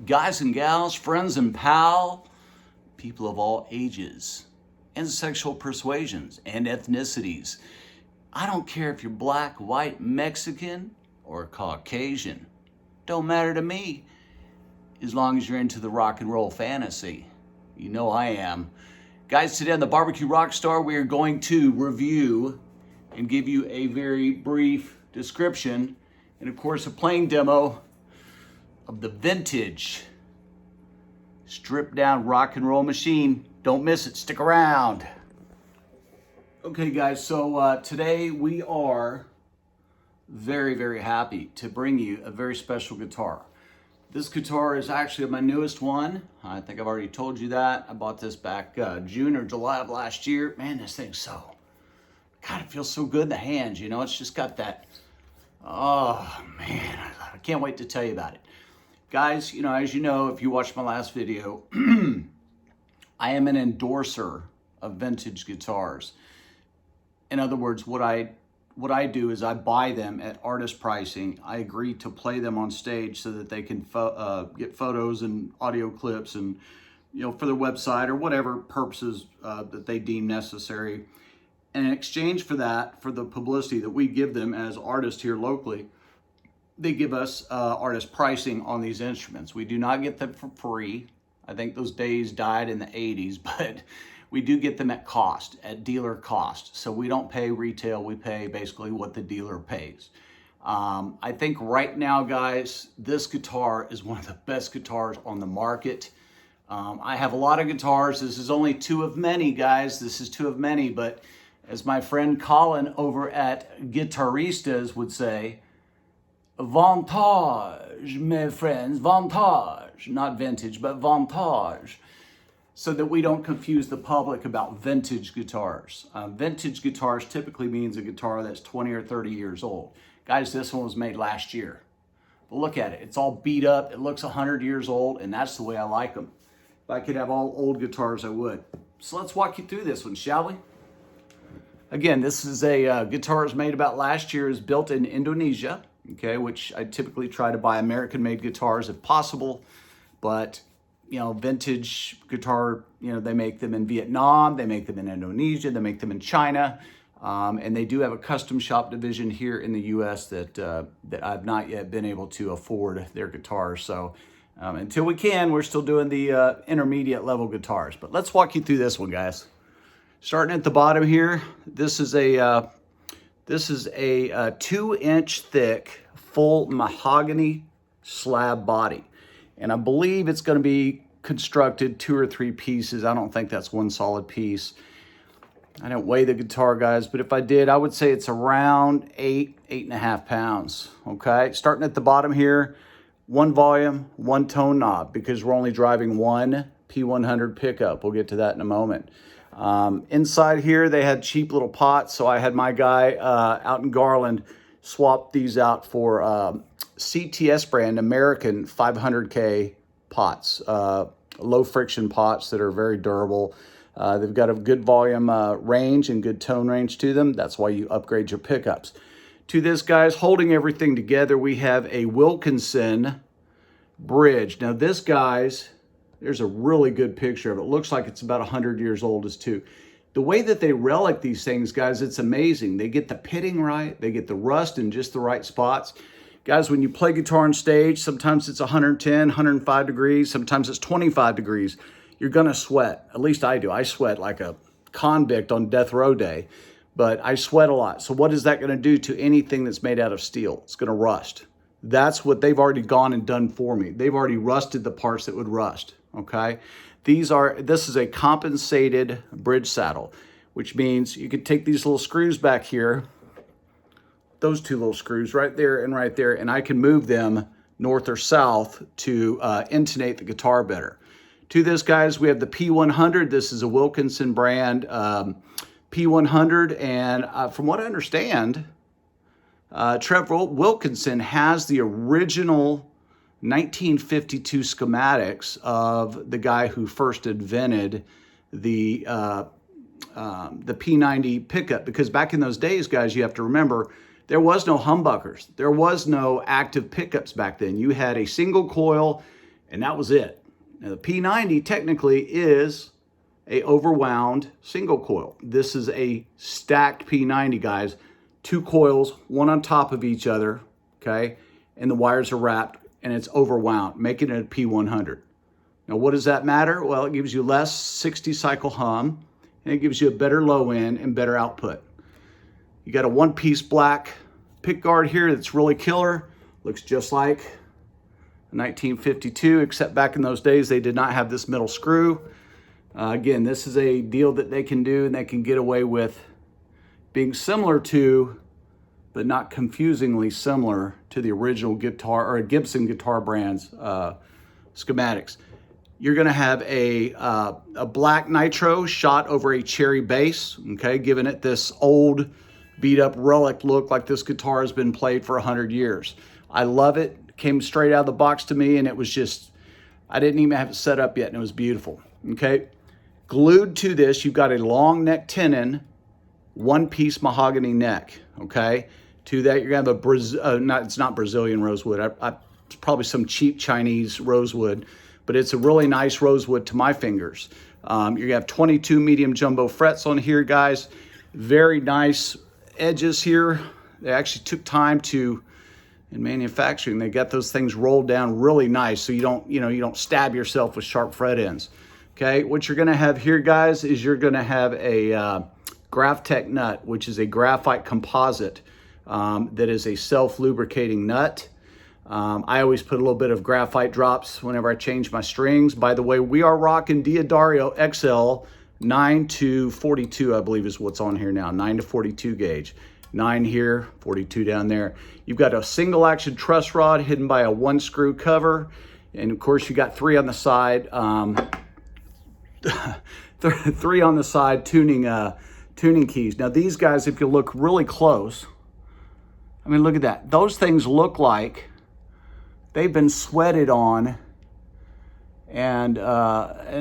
Guys and gals, friends and pal, people of all ages and sexual persuasions and ethnicities. I don't care if you're black, white, Mexican, or Caucasian. Don't matter to me, as long as you're into the rock and roll fantasy. You know I am. Guys, today on the Barbecue Rockstar, we are going to review and give you a very brief description and, of course, a playing demo of the vintage stripped down rock and roll machine. Don't miss it, stick around. Okay guys, so today we are very, very happy to bring you a very special guitar. This guitar is actually my newest one. I think I've already told you that. I bought this back June or July of last year. Man, this thing's so, God, it feels so good in the hands, you know? It's just got that, oh man, I can't wait to tell you about it. Guys, you know, as you know, if you watched my last video, I am an endorser of vintage guitars. In other words, what I do is I buy them at artist pricing. I agree to play them on stage so that they can get photos and audio clips and, you know, for their website or whatever purposes that they deem necessary. And in exchange for that, for the publicity that we give them as artists here locally, they give us artist pricing on these instruments. We do not get them for free. I think those days died in the 80s, but we do get them at cost, at dealer cost. So we don't pay retail, we pay basically what the dealer pays. I think right now, guys, this guitar is one of the best guitars on the market. I have a lot of guitars. This is only two of many, guys. This is two of many, but as my friend Colin over at Guitaristas would say, vintage, mes friends, vintage, not vintage, but vintage, so that we don't confuse the public about vintage guitars. Vintage guitars typically means a guitar that's 20 or 30 years old. Guys, this one was made last year. But look at it, it's all beat up, it looks 100 years old, and that's the way I like them. If I could have all old guitars, I would. So let's walk you through this one, shall we? Again, this is a guitar is made about last year, is built in Indonesia. Okay, which I typically try to buy American-made guitars if possible, but you know, vintage guitar, you know, they make them in Vietnam, they make them in Indonesia, they make them in China, and they do have a custom shop division here in the U.S. that I've not yet been able to afford their guitars. So until we can, we're still doing the intermediate level guitars. But let's walk you through this one, guys. Starting at the bottom here, this is a 2-inch thick full mahogany slab body. And I believe it's going to be constructed 2 or 3 pieces. I don't think that's one solid piece. I don't weigh the guitar, guys, but if I did, I would say it's around 8.5 pounds. Okay, starting at the bottom here, 1 volume, 1 tone knob, because we're only driving one P-100 pickup. We'll get to that in a moment. Inside here, they had cheap little pots, so I had my guy out in Garland swap these out for CTS brand American 500K pots, low friction pots that are very durable. They've got a good volume range and good tone range to them. That's why you upgrade your pickups. To this, guys, holding everything together, we have a Wilkinson bridge. Now this, guys, there's a really good picture of it. It looks like it's about 100 years old as too. The way that they relic these things, guys, it's amazing. They get the pitting right. They get the rust in just the right spots. Guys, when you play guitar on stage, sometimes it's 110, 105 degrees. Sometimes it's 25 degrees. You're going to sweat. At least I do. I sweat like a convict on death row day, but I sweat a lot. So what is that going to do to anything that's made out of steel? It's going to rust. That's what they've already gone and done for me. They've already rusted the parts that would rust, okay? This is a compensated bridge saddle, which means you could take these little screws back here, those two little screws right there, and I can move them north or south to intonate the guitar better. To this, guys, we have the P-100. This is a Wilkinson brand P-100, and from what I understand, Trevor Wilkinson has the original 1952 schematics of the guy who first invented the P-90 pickup, because back in those days, guys, you have to remember, there was no humbuckers. There was no active pickups back then. You had a single coil, and that was it. Now, the P-90 technically is a overwound single coil. This is a stacked P-90, guys. Two coils, one on top of each other, okay? And the wires are wrapped, and it's overwound, making it a P-100. Now, what does that matter? Well, it gives you less 60-cycle hum, and it gives you a better low end and better output. You got a one-piece black pick guard here that's really killer. Looks just like 1952, except back in those days, they did not have this middle screw. Again, this is a deal that they can do, and they can get away with being similar to, but not confusingly similar to, the original guitar or Gibson guitar brand's schematics. You're gonna have a black nitro shot over a cherry bass, okay, giving it this old, beat up relic look, like this guitar has been played for 100 years. I love it. Came straight out of the box to me, and it was just, I didn't even have it set up yet, and it was beautiful, okay? Glued to this, you've got a long neck tenon, one-piece mahogany neck, okay? To that, you're gonna have it's not Brazilian rosewood. It's probably some cheap Chinese rosewood, but it's a really nice rosewood to my fingers. You're gonna have 22 medium jumbo frets on here, guys. Very nice edges here. They actually took time to, in manufacturing, they got those things rolled down really nice, so you don't stab yourself with sharp fret ends. Okay, what you're gonna have here, guys, is you're gonna have a Graphtec nut, which is a graphite composite that is a self-lubricating nut. I always put a little bit of graphite drops whenever I change my strings. By the way, we are rocking Diodario XL 9 to 42, I believe is what's on here now, 9 to 42 gauge. 9 here, 42 down there. You've got a single action truss rod hidden by a one screw cover. And of course you got 3 on the side, 3 on the side tuning keys. Now these guys, if you look really close, I mean, look at that. Those things look like they've been sweated on, and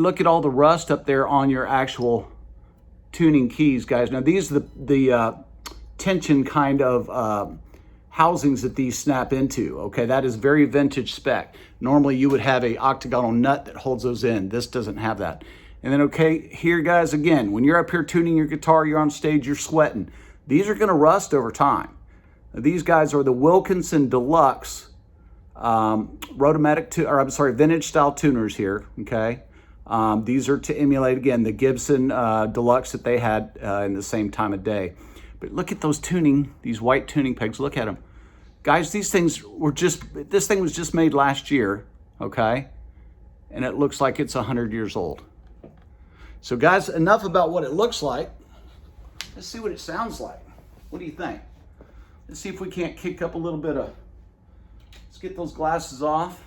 look at all the rust up there on your actual tuning keys, guys. Now these are the tension kind of housings that these snap into, okay? That is very vintage spec. Normally you would have a octagonal nut that holds those in. This doesn't have that. And then, okay, here, guys, again, when you're up here tuning your guitar, you're on stage, you're sweating. These are gonna rust over time. Now, these guys are the Wilkinson Deluxe vintage style tuners here, okay? These are to emulate, again, the Gibson Deluxe that they had in the same time of day. But look at those these white tuning pegs, look at them. Guys, this thing was just made last year, okay? And it looks like it's 100 years old. So guys, enough about what it looks like. Let's see what it sounds like. What do you think? Let's see if we can't kick up a little bit of, let's get those glasses off.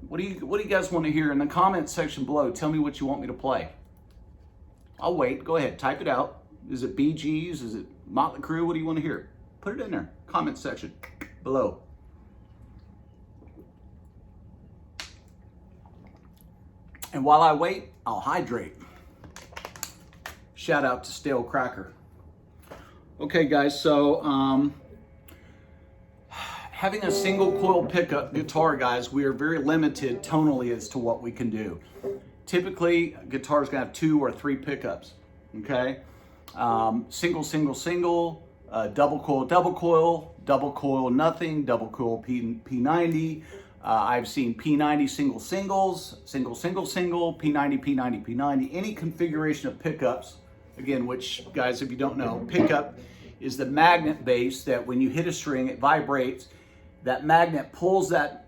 What do you guys want to hear in the comment section below? Tell me what you want me to play. I'll wait, go ahead, type it out. Is it Bee Gees? Is it Motley Crue? What do you want to hear? Put it in there, comment section below. And while I wait, I'll hydrate. Shout out to Stale Cracker. Okay guys, so having a single coil pickup guitar, guys, we are very limited tonally as to what we can do. Typically, guitar's gonna have 2 or 3 pickups, okay? Single, single, single, double coil, nothing, double coil P-90. I've seen P-90 single singles, single, P-90, P-90, P-90, any configuration of pickups. Again, which, guys, if you don't know, pickup is the magnet base that when you hit a string, it vibrates That magnet pulls that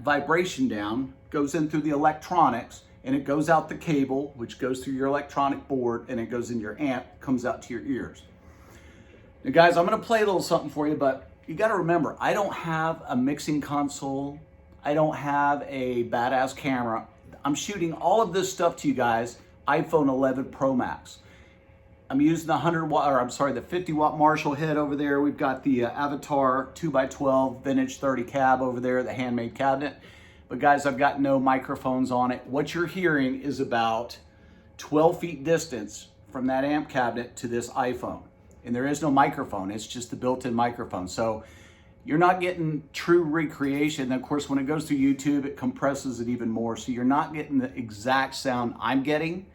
vibration down, goes in through the electronics, and it goes out the cable, which goes through your electronic board, and it goes in your amp, comes out to your ears. Now guys, I'm gonna play a little something for you, but you gotta remember, I don't have a mixing console. I don't have a badass camera. I'm shooting all of this stuff to you guys, iPhone 11 Pro Max. I'm using the 50 watt Marshall head over there. We've got the Avatar 2x12 vintage 30 cab over there, the handmade cabinet. But guys, I've got no microphones on it. What you're hearing is about 12 feet distance from that amp cabinet to this iPhone. And there is no microphone, it's just the built-in microphone. So you're not getting true recreation. And of course, when it goes through YouTube, it compresses it even more. So you're not getting the exact sound I'm getting,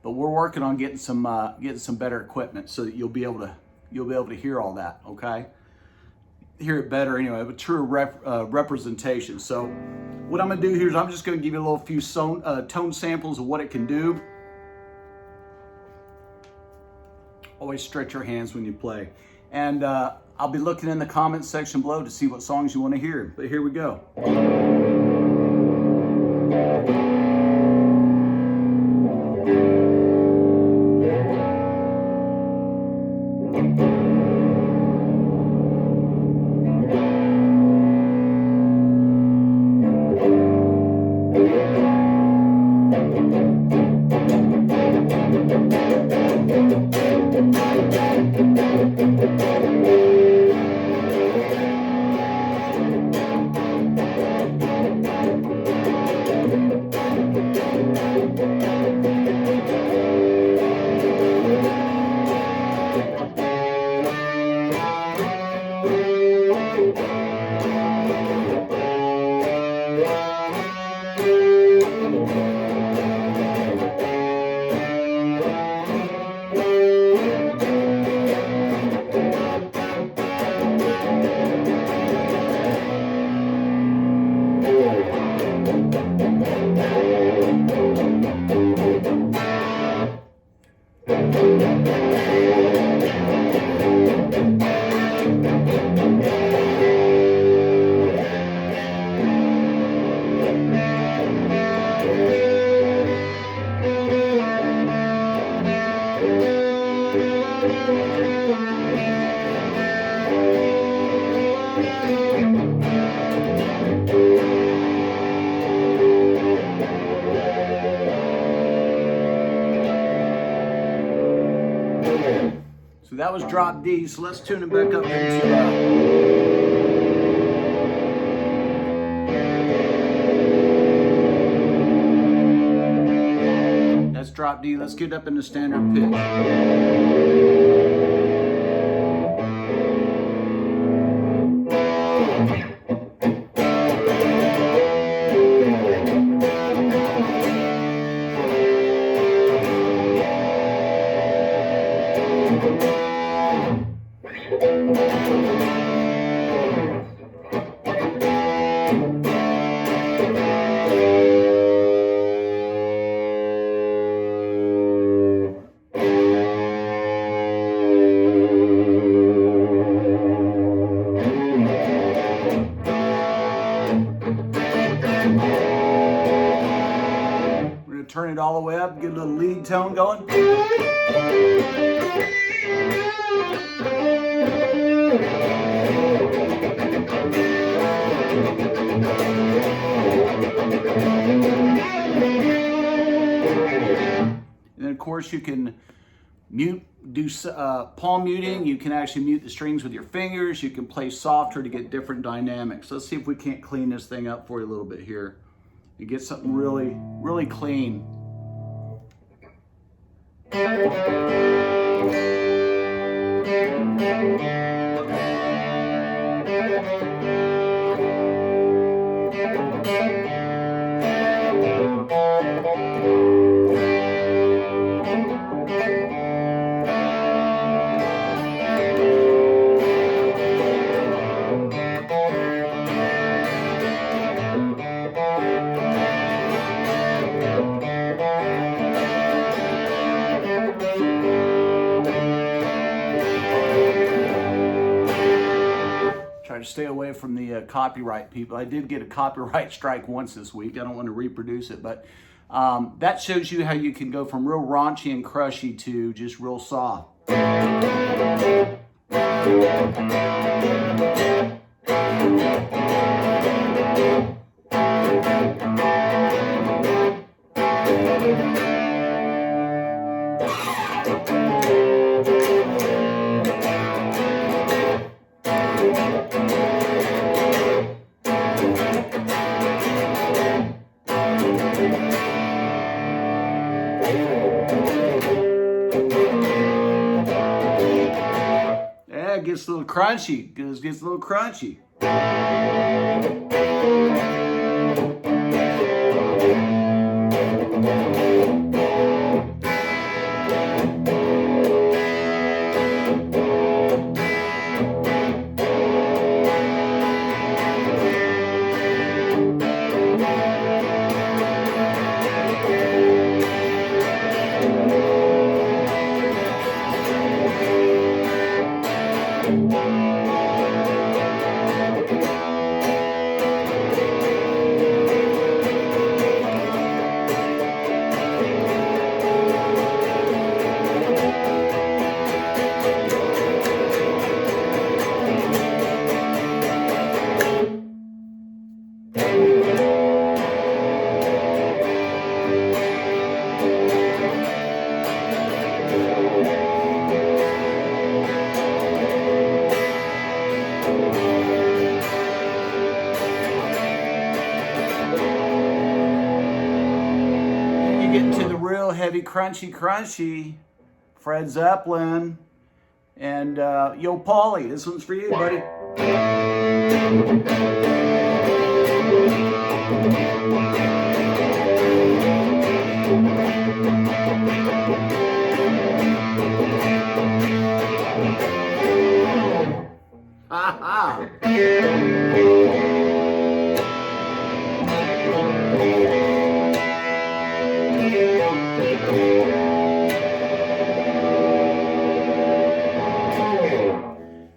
but we're working on getting some better equipment so that you'll be able to hear all that. Okay, hear it better anyway, but true representation. So what I'm gonna do here is I'm just gonna give you a few tone samples of what it can do. Always stretch your hands when you play, and I'll be looking in the comments section below to see what songs you want to hear. But here we go. So that was drop D, so let's tune it back up into that's drop D, let's get up into standard pitch. Turn it all the way up, get a little lead tone going. And then of course you can do palm muting. You can actually mute the strings with your fingers. You can play softer to get different dynamics. Let's see if we can't clean this thing up for you a little bit here. You get something really, really clean. stay away from the copyright people. I did get a copyright strike once this week. I don't want to reproduce it, but that shows you how you can go from real raunchy and crushy to just real soft. Yeah, it gets a little crunchy. It gets a little crunchy. Get to the real heavy, crunchy, Fred Zeppelin, and Yo Paulie, this one's for you, buddy. Ha ha.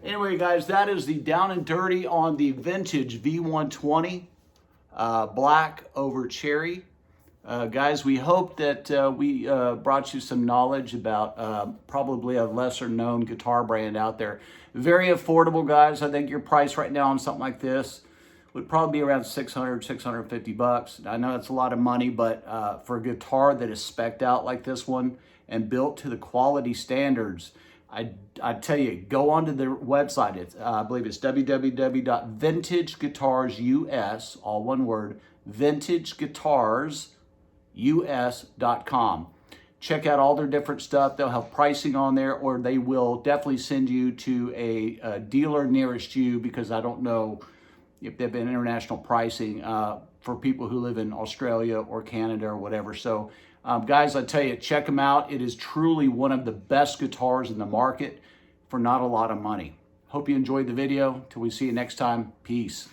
Anyway, guys, that is the down and dirty on the vintage V120 black over cherry. Guys, we hope that we brought you some knowledge about probably a lesser known guitar brand out there. Very affordable, guys. I think your price right now on something like this would probably be around $600, $650. I know that's a lot of money, but for a guitar that is spec'd out like this one and built to the quality standards, I tell you, go onto their website. It's, I believe it's www.vintageguitarsus, all one word, vintageguitarsus.com. Check out all their different stuff. They'll have pricing on there, or they will definitely send you to a dealer nearest you, because I don't know if they've been international pricing for people who live in Australia or Canada or whatever. So guys, I tell you, check them out. It is truly one of the best guitars in the market for not a lot of money. Hope you enjoyed the video. Till we see you next time, peace.